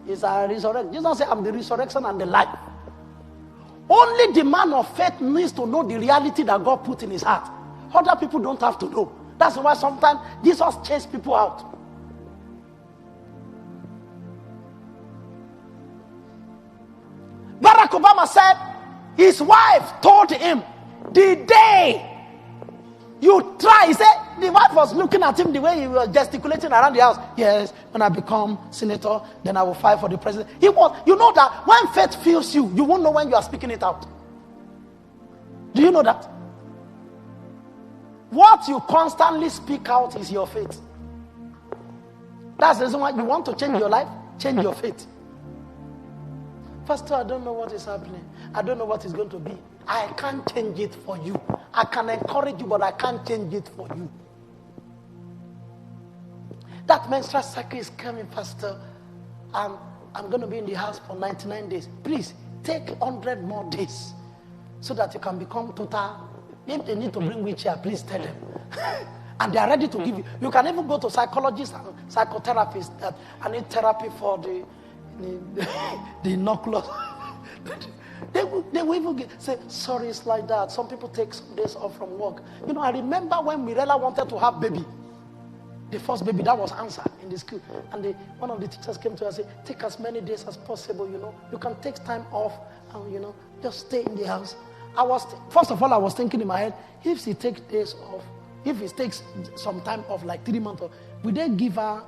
It's a resurrection. Jesus said, I'm the resurrection and the life. Only the man of faith needs to know the reality that God put in his heart. Other people don't have to know. That's why sometimes Jesus chased people out. Barack Obama said his wife told him, the day you try, he said, the wife was looking at him the way he was gesticulating around the house. Yes, when I become senator, then I will fight for the president. He was, you know that when faith fills you, you won't know when you are speaking it out. Do you know that? What you constantly speak out is your faith. That's the reason why you want to change your life, change your faith. Pastor, I don't know what is happening. I don't know what is going to be. I can't change it for you. I can encourage you, but I can't change it for you. That menstrual cycle is coming, Pastor. I'm going to be in the house for 99 days. Please, take 100 more days so that you can become total. If they need to bring wheelchair, please tell them. And they are ready to give you. You can even go to psychologists and psychotherapists that I need therapy for the knuckles. They will even say, sorry, it's like that. Some people take some days off from work. You know, I remember when Mirella wanted to have baby. The first baby, that was answered in the school. And one of the teachers came to her and said, take as many days as possible, you know. You can take time off and, you know, just stay in the house. First of all, I was thinking in my head, if she takes days off, if he takes some time off, like 3 months off, will they give her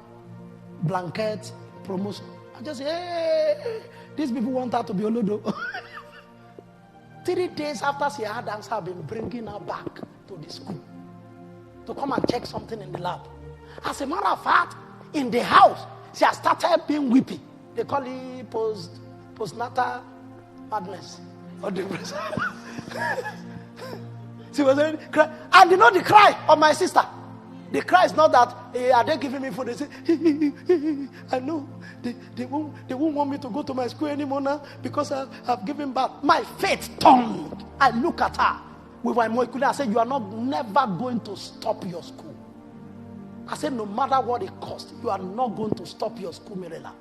blanket promotion? I just say, hey, these people want her to be Olodo. 3 days after she had answer, I've been bringing her back to the school to come and check something in the lab. As a matter of fact, in the house, she has started being weepy. They call it postnatal madness or depression. She was saying, cry. And you know the cry of my sister. The cry is not that, are they giving me food? They say, I know. They won't want me to go to my school anymore now because I've given birth. My faith turned. I look at her with my molecule. I said, you are never going to stop your school. I said, no matter what it costs, you are not going to stop your school, Mirella.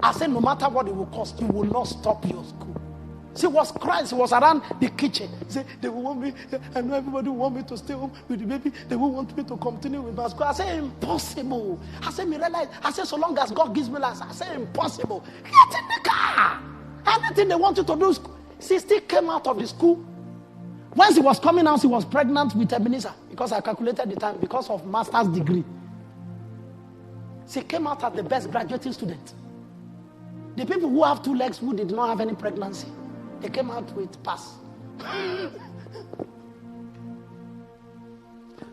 I said, no matter what it will cost, you will not stop your school. She was crying. She was around the kitchen. She said, they will want me. I know everybody will want me to stay home with the baby. They will want me to continue with my school. I said, impossible. I said, Mirella, I said, so long as God gives me life. I said, impossible. Get in the car. Anything they want you to do. She still came out of the school. When she was coming out, she was pregnant with Ebenezer because I calculated the time because of master's degree. She came out as the best graduating student. The people who have 2 legs who did not have any pregnancy, they came out with pass.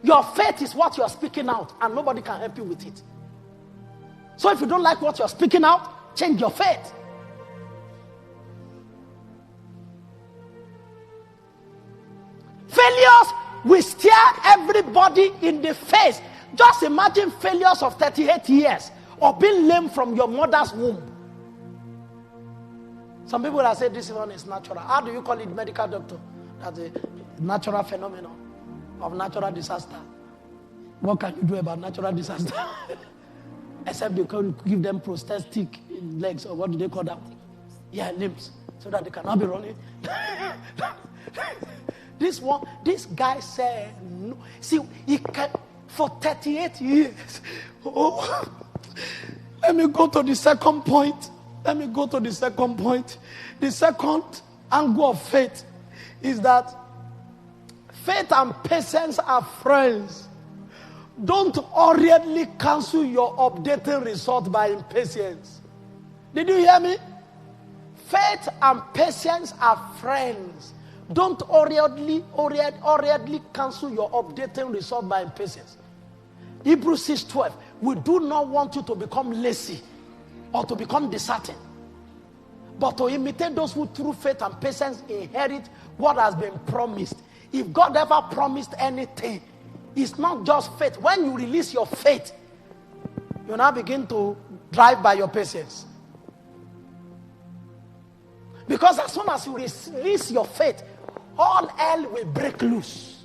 Your faith is what you are speaking out, and nobody can help you with it. So if you don't like what you are speaking out, change your faith. Failures will stare everybody in the face. Just imagine failures of 38 years or being lame from your mother's womb. Some people have said this one is natural. How do you call it, medical doctor? That's a natural phenomenon of natural disaster. What can you do about natural disaster? Except you can give them prosthetic legs, or what do they call that? Yeah, limbs, so that they cannot be running. This guy said no. See, he kept for 38 years. Oh, let me go to the second point. The second angle of faith is that faith and patience are friends. Don't hurriedly cancel your updating result by impatience. Did you hear me? Faith and patience are friends. Don't hurriedly cancel your updating result by impatience. Hebrews 6:12. We do not want you to become lazy or to become disheartened, but to imitate those who through faith and patience inherit what has been promised. If God ever promised anything, it's not just faith. When you release your faith, you now begin to drive by your patience. Because as soon as you release your faith, all hell will break loose.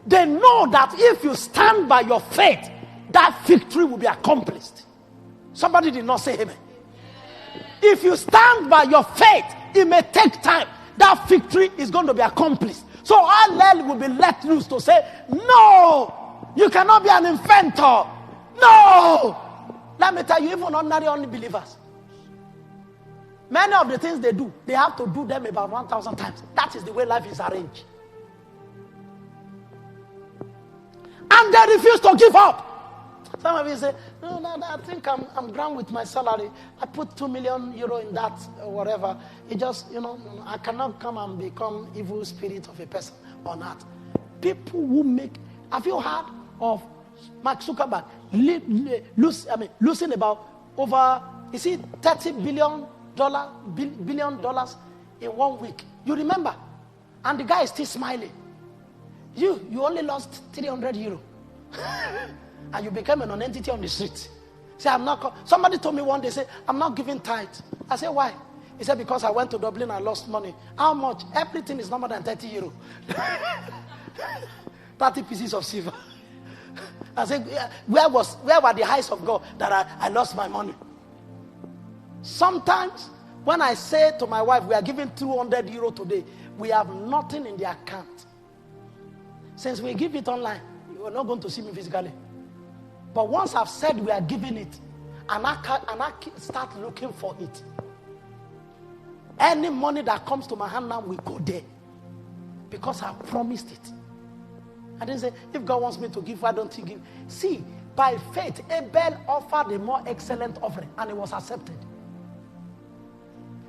They know that if you stand by your faith, that victory will be accomplished. Somebody did not say amen. If you stand by your faith, it may take time. That victory is going to be accomplished. So all hell will be let loose to say, no, you cannot be an inventor. No. Let me tell you, even ordinary unbelievers, many of the things they do, they have to do them about 1,000 times. That is the way life is arranged. And they refuse to give up. Some of you say, no, I think I'm grand with my salary. I put 2 million euro in that or whatever. It just, I cannot come and become evil spirit of a person or not. People who make, have you heard of Mark Zuckerberg losing about over, $30 billion in 1 week? You remember? And the guy is still smiling. You only lost 300 euro. And you became a non-entity on the street. Say, somebody told me one day, say, I'm not giving tithe. I said, why? He said, because I went to Dublin and lost money. How much? Everything is no more than 30 euro. 30 pieces of silver. I said, where were the eyes of God that I lost my money? Sometimes, when I say to my wife, we are giving 200 euro today, we have nothing in the account. Since we give it online, you are not going to see me physically. But once I've said we are giving it, and I start looking for it, any money that comes to my hand now will go there. Because I promised it. I didn't say, if God wants me to give, why don't he give? See, by faith, Abel offered a more excellent offering, and it was accepted.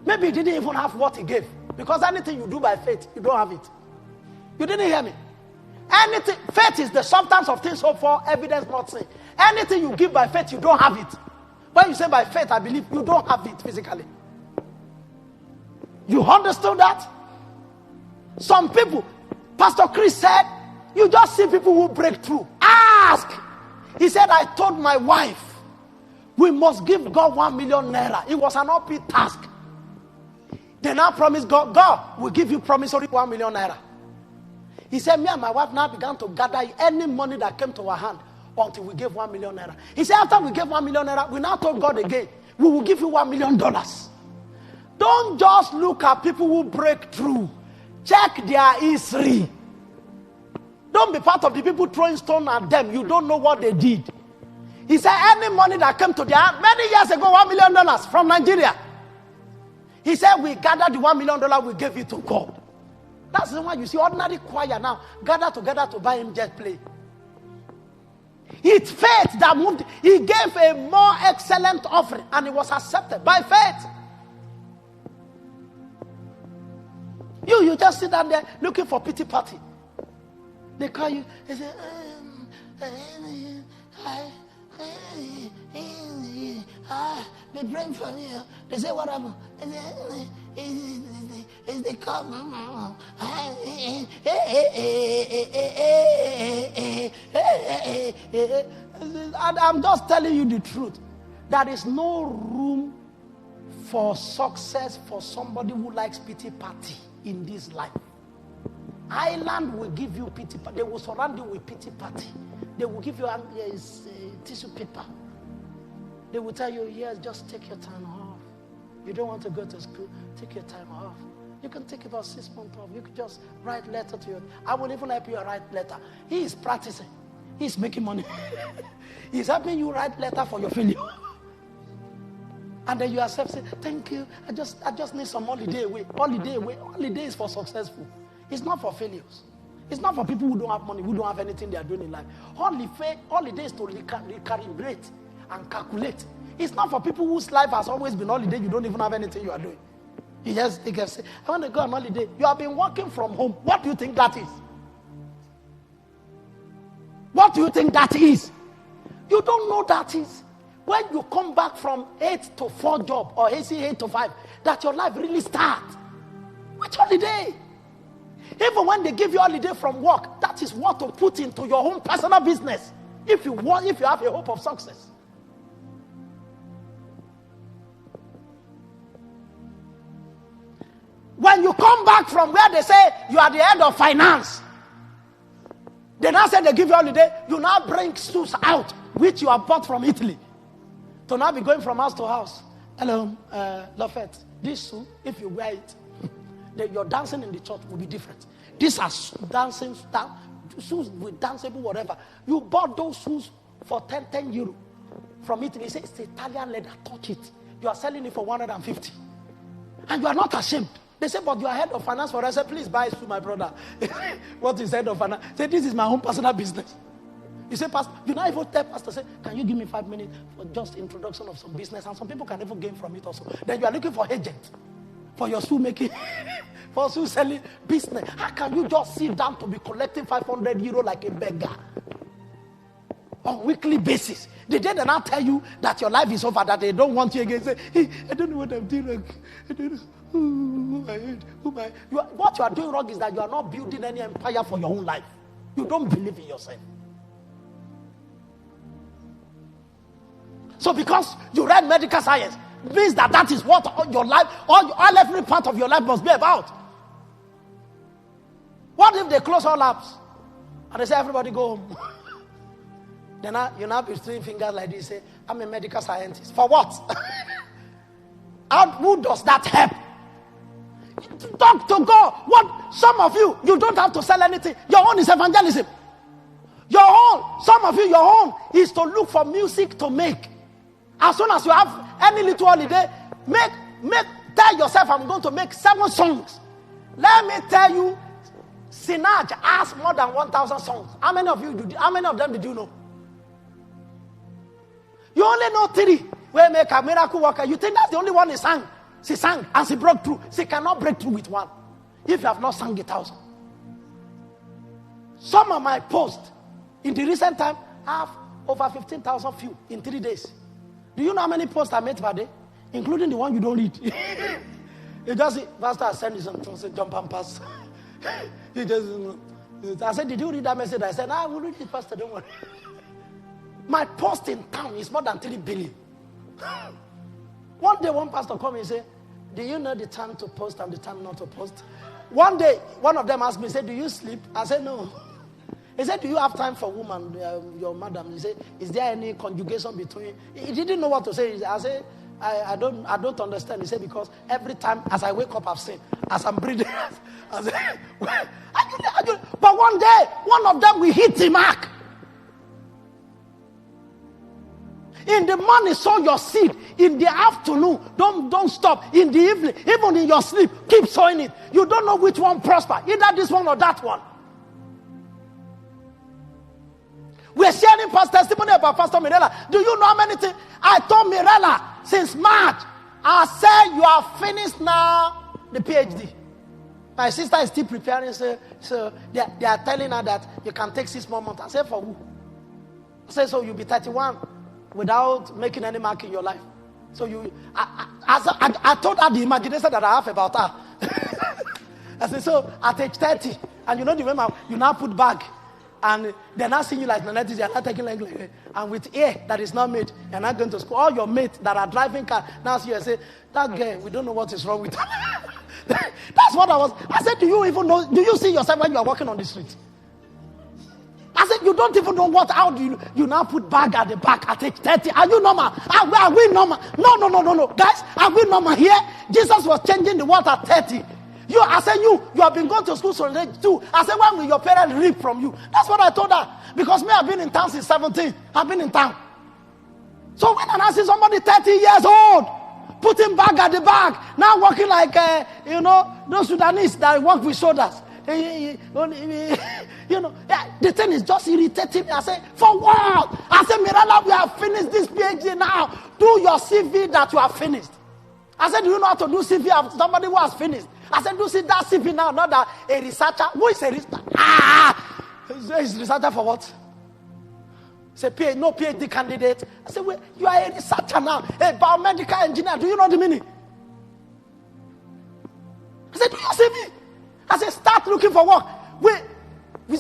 Maybe he didn't even have what he gave. Because anything you do by faith, you don't have it. You didn't hear me? Anything, faith is the substance of things hoped for, evidence not seen. Anything you give by faith, you don't have it. When you say by faith, I believe, you don't have it physically. You understood that? Some people, Pastor Chris said, you just see people who break through. Ask! He said, I told my wife, we must give God 1 million naira. It was an uphill task. They now promised God will give you promissory 1 million naira. He said, me and my wife now began to gather any money that came to our hand until we gave 1 million naira. He said, after we gave 1 million naira, we now told God again, we will give you $1 million. Don't just look at people who break through. Check their history. Don't be part of the people throwing stone at them. You don't know what they did. He said, any money that came to their hand, many years ago, $1 million from Nigeria. He said, we gathered the $1 million, we gave it to God. That's the one you see ordinary choir now gather together to buy him jet plane. It's faith that moved. He gave a more excellent offering and it was accepted by faith. You just sit down there looking for pity party. They call you. They say, they bring for you. They say, what happened? They come. I'm just telling you the truth. There is no room for success for somebody who likes pity party in this life. Island will give you pity party. They will surround you with pity party. They will give you tissue paper. They will tell you, yes, just take your time off. You don't want to go to school, take your time off. You can take about 6 months off. You can just write letter to you. I will even help you write letter. He is practicing. He is making money. He's helping you write letter for your failure. And then you accept, say, thank you. I just need some holiday away. Holiday away. Holiday is for successful. It's not for failures. It's not for people who don't have money, who don't have anything they are doing in life. Holiday is to recalibrate and calculate. It's not for people whose life has always been holiday. You don't even have anything you are doing. You just think and say, I want to go on holiday. You have been working from home. What do you think that is? What do you think that is? You don't know that is. When you come back from 8 to 4 job or 8 to 5, that your life really starts. Which holiday? Even when they give you holiday from work, that is what to put into your own personal business. If you have a hope of success. When you come back from where they say you are the head of finance, they now say they give you holiday, you now bring suits out, which you have bought from Italy, To now be going from house to house. Hello, Lafette. This shoe, if you wear it, your dancing in the church will be different. These are dancing shoes with danceable whatever. You bought those shoes for 10 euro from Italy. Say it's Italian leather. Touch it. You are selling it for 150, and you are not ashamed. They say, but you are head of finance for us. I say, please buy it to my brother. What is head of finance? Say, this is my own personal business. You say, Pastor, you not even tell Pastor, say, can you give me 5 minutes for just introduction of some business? And some people can even gain from it also. Then you are looking for agent for your shoe making, for shoe selling business. How can you just sit down to be collecting 500 euro like a beggar on weekly basis? The day they now tell you that your life is over, that they don't want you again, say, hey, I don't know what I'm doing wrong. I don't know. What you are doing wrong is that you are not building any empire for your own life. You don't believe in yourself. So because you read medical science, means that is what your life, all every part of your life must be about. What if they close all labs and they say everybody go home? Then you now be throwing fingers like this, say, I'm a medical scientist. For what? Who does that help? Talk to God. What? Some of you don't have to sell anything. Your own is evangelism. Your own, some of you, your own is to look for music to make. As soon as you have any little holiday, tell yourself, I'm going to make 7 songs. Let me tell you, Sinach has more than 1,000 songs. How many of them did you know? You only know 3. Waymaker, miracle worker. You think that's the only one he sang? She sang and she broke through. She cannot break through with one if you have not sung 1,000. Some of my posts in the recent time have over 15,000 views in 3 days. Do you know how many posts I made per day? Including the one you don't read. You just see, Pastor, I send you something, say, jump and pass. You just, I said, did you read that message? I said, I will read it, Pastor, don't worry. My post in town is more than 3 billion. One day, one pastor come and say, do you know the time to post and the time not to post? One day, one of them asked me, said, do you sleep? I said, no. He said, do you have time for woman, your madam? He said, is there any conjugation between? He didn't know what to say. I said, I don't understand. He said, because every time as I wake up, I've seen. As I'm breathing, I said, but one day, one of them will hit the mark. In the morning, sow your seed. In the afternoon, don't stop. In the evening, even in your sleep, keep sowing it. You don't know which one prosper, either this one or that one. We're sharing past testimony about Pastor Mirella. Do you know how many things I told Mirella since March? I said, you are finished now, the PhD. My sister is still preparing, so they are telling her that you can take 6 more months. I said, for who? I said, so you'll be 31 without making any mark in your life. So I told her the imagination that I have about her. I said, so at age 30, and you know the women, you now put bag. And they're not seeing you like Nanetis, they're not taking like and with hair that is not made, you're not going to school. All your mates that are driving car now see you and say, that girl, we don't know what is wrong with her. That's what I said, do you even know, do you see yourself when you are walking on the street? I said, you don't even know how do you now put bag at the back at age 30? Are you normal? Are we normal? No. Guys, are we normal here? Jesus was changing the world at 30. I said, you have been going to school since age 2. I said, when will your parents reap from you? That's what I told her. Because me, I've been in town since 17. I've been in town. So when I see somebody 30 years old, putting bag at the back, now walking like, those Sudanese that walk with shoulders. The thing is just irritating me. I said, for what? I said, Mirella, we have finished this PhD now. Do your CV that you have finished. I said, do you know how to do CV of somebody who has finished? I said, do you see that CV now, not that a researcher. Who is a researcher? Is researcher for what? Say, no PhD candidate. I said, well, you are a researcher now, a biomedical engineer. Do you know the meaning? I said, do you see me? I said, start looking for work.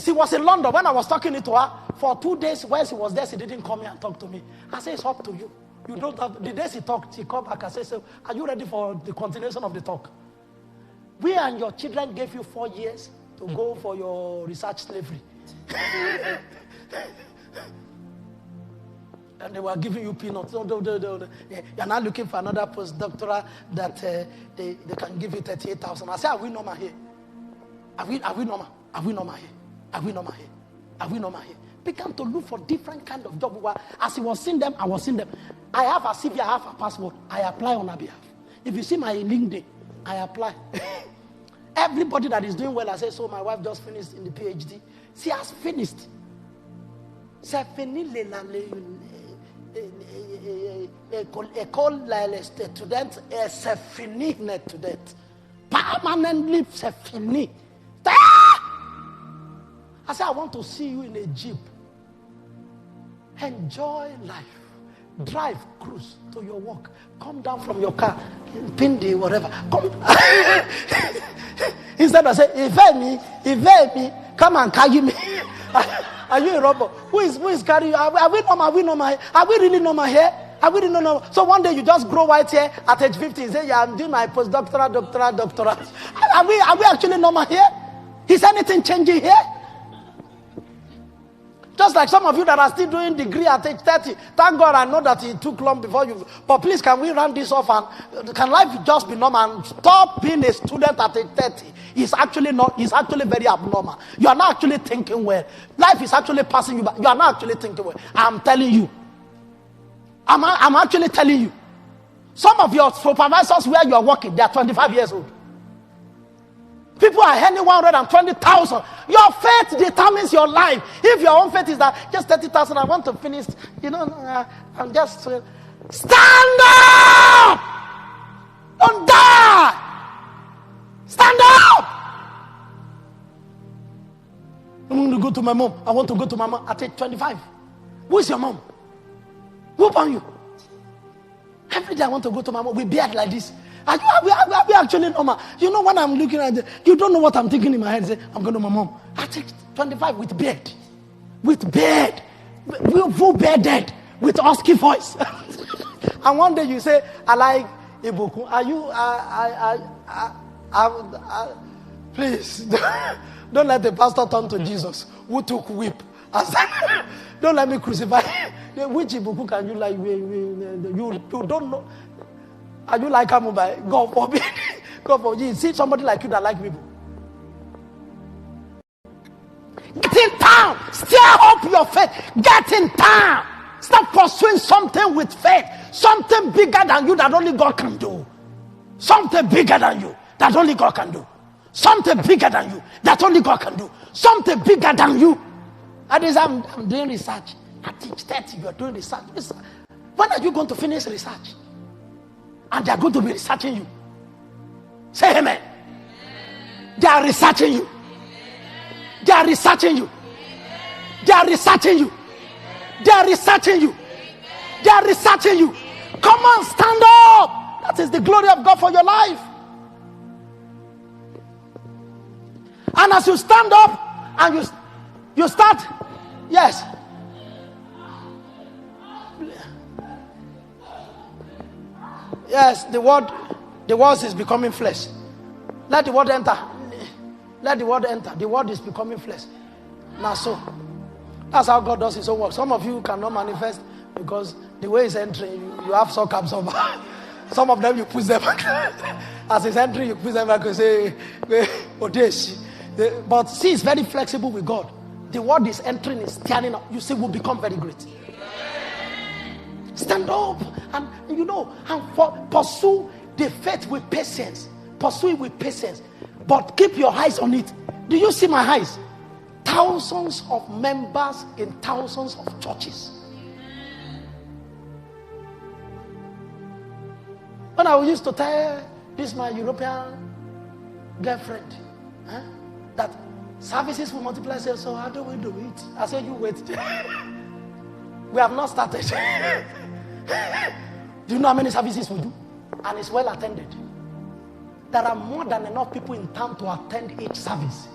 She was in London when I was talking to her. For 2 days, when she was there, she didn't come here and talk to me. I said, it's up to you. You don't have, the day she talked, she called back and said, so, are you ready for the continuation of the talk? We and your children gave you 4 years to go for your research slavery. And they were giving you peanuts. You're not looking for another postdoctoral that they can give you 38,000. I said, are we normal here? Are we normal? Are we normal here? Are we normal here? Are we normal here? Began to look for different kind of job. As he was seeing them, I was seeing them. I have a CV, I have a passport. I apply on her behalf. If you see my LinkedIn, I apply. Everybody that is doing well, I say, so my wife just finished in the PhD. She has finished. C'est fini école student, c'est fini net student. Permanently, c'est fini. I said, I want to see you in a Jeep. Enjoy life. Drive, cruise to your work. Come down from your car, Pindi, whatever. Come. Instead of saying, evade me, come and carry me. Are you a robber? Who is carrying you? Are we normal? Are we normal? Are we really normal here? Are we really normal? So one day you just grow white hair at age 50. You say, yeah, I'm doing my postdoctoral, doctorate. Are we actually normal here? Is anything changing here? Just like some of you that are still doing degree at age 30. Thank God I know that it took long before you. But please, can we run this off and can life just be normal and stop being a student at age 30? It's actually very abnormal. You are not actually thinking well. Life is actually passing you by. You are not actually thinking well. I'm telling you. I'm actually telling you. Some of your supervisors where you are working, they are 25 years old. People are earning 120,000. Your faith determines your life. If your own faith is that just 30,000, I want to finish, I'm just stand up! Don't die! Stand up! I want to go to my mom. I want to go to my mom at age 25. Who is your mom? Who upon you? Every day I want to go to my mom. We beard like this. Are we actually normal? You know, when I'm looking at it, you don't know what I'm thinking in my head. Say, I'm going to my mom. At age 25 with beard. With beard. Full bearded. With husky voice. And one day you say, I like Ibuku. Are you, please, don't let the pastor turn to Jesus, who took whip. Don't let me crucify. Which Ibuku can you like? You don't know. Are you like Amubai? God forbid. God forbid. You see somebody like you that like people. Get in town. Stir up your faith. Get in town. Stop pursuing something with faith. Something bigger than you that only God can do. Something bigger than you that only God can do. Something bigger than you that only God can do. Something bigger than you. That is, I'm doing research. At age 30, you are doing research. When are you going to finish research? And they are going to be researching you. Say amen. They are researching you. They are researching you. They are researching you. They are researching you. They are researching you. Come on, stand up. That is the glory of God for your life. And as you stand up and you start, yes. Yes, the word is becoming flesh. Let the word enter. Let the word enter. The word is becoming flesh. Now so. That's how God does his own work. Some of you cannot manifest because the way it's entering, you have shock absorber. Some of them you push them back. As it's entering, you push them back and say, Odeshi. But see, it's very flexible with God. The word is entering, is standing up. You see, will become very great. Stand up and pursue the faith with patience. Pursue it with patience. But keep your eyes on it. Do you see my eyes? Thousands of members in thousands of churches. When I used to tell this my European girlfriend that services will multiply, say, so how do we do it? I said, you wait. We have not started. Do you know how many services we do? And it's well attended. There are more than enough people in town to attend each service.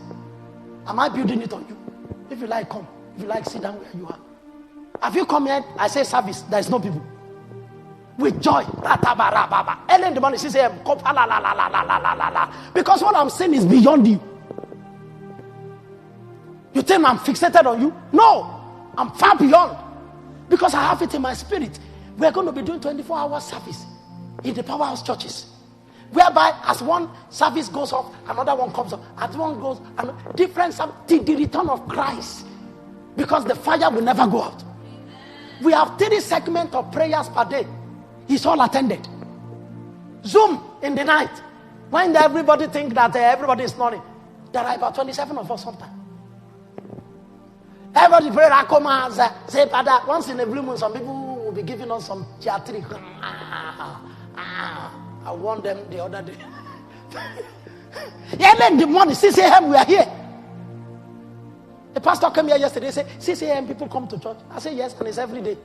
Am I building it on you? If you like, come. If you like, sit down where you are. Have you come here? I say service. There is no people. With joy. Early in the morning, she says, because what I'm saying is beyond you. You think I'm fixated on you? No. I'm far beyond. Because I have it in my spirit. We're going to be doing 24-hour service in the powerhouse churches. Whereby as one service goes off, another one comes up. As one goes, and different service, till the return of Christ. Because the fire will never go out. We have 3 segments of prayers per day. It's all attended. Zoom in the night. When everybody think that everybody is snoring. There are about 27 of us sometimes. Everybody pray Rakoma, say Father. Once in a blue moon, some people will be giving us some theatric. I warned them the other day. Yeah, then the morning, 6 a.m. we are here. The pastor came here yesterday. Said 6 a.m. people come to church. I said yes, and it's every day.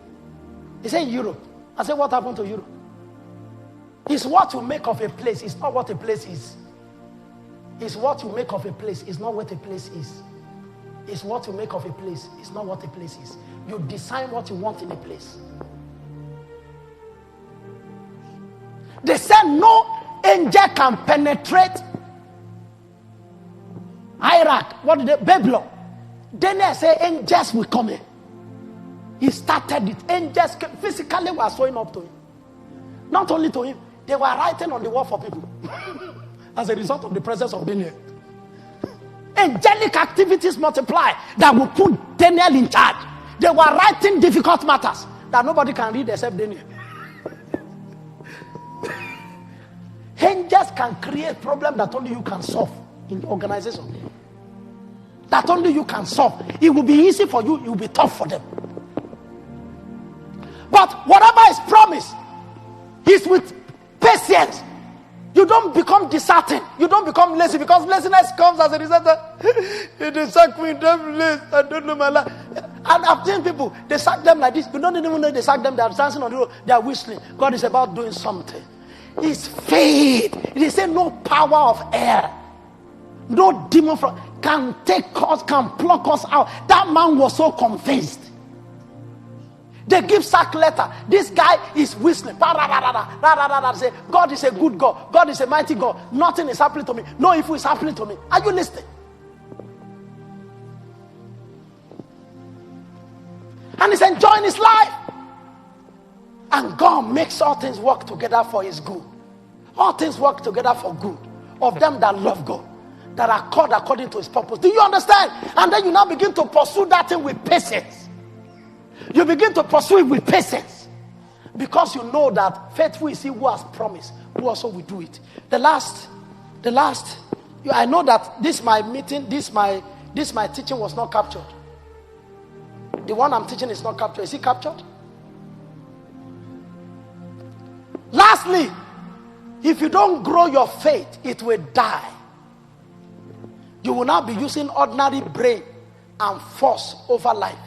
He said Europe. I said what happened to Europe? It's what you make of a place. It's not what a place is. It's what you make of a place. It's not what a place is. It's what you make of a place. It's not what a place is. You design what you want in a place. They said no angel can penetrate Iraq. What did they? Babylon. Daniel said angels will come in. He started it. Angels physically were showing up to him. Not only to him, they were writing on the wall for people. As a result of the presence of Daniel. Angelic activities multiply that will put Daniel in charge. They were writing difficult matters that nobody can read except Daniel. Angels can create problems that only you can solve in the organization. That only you can solve. It will be easy for you, it will be tough for them. But whatever is promised is with patience. You don't become disheartened. You don't become lazy, because laziness comes as a result of they sack me, I don't know my life. And I've seen people, they sack them like this. You don't even know they sack them. They are dancing on the road. They are whistling. God is about doing something. It's faith. They say no power of air, no demon can take us, can pluck us out. That man was so convinced. They give sack letter. This guy is whistling. Say, God is a good God. God is a mighty God. Nothing is happening to me. No evil is happening to me. Are you listening? And he's enjoying his life. And God makes all things work together for his good. All things work together for good of them that love God, that are called according to his purpose. Do you understand? And then you now begin to pursue that thing with patience. You begin to pursue it with patience, because you know that faithful is he who has promised, who also will do it. The last, I know that this my teaching was not captured. The one I'm teaching is not captured. Is it captured? Lastly, if you don't grow your faith, it will die. You will now be using ordinary brain and force over life.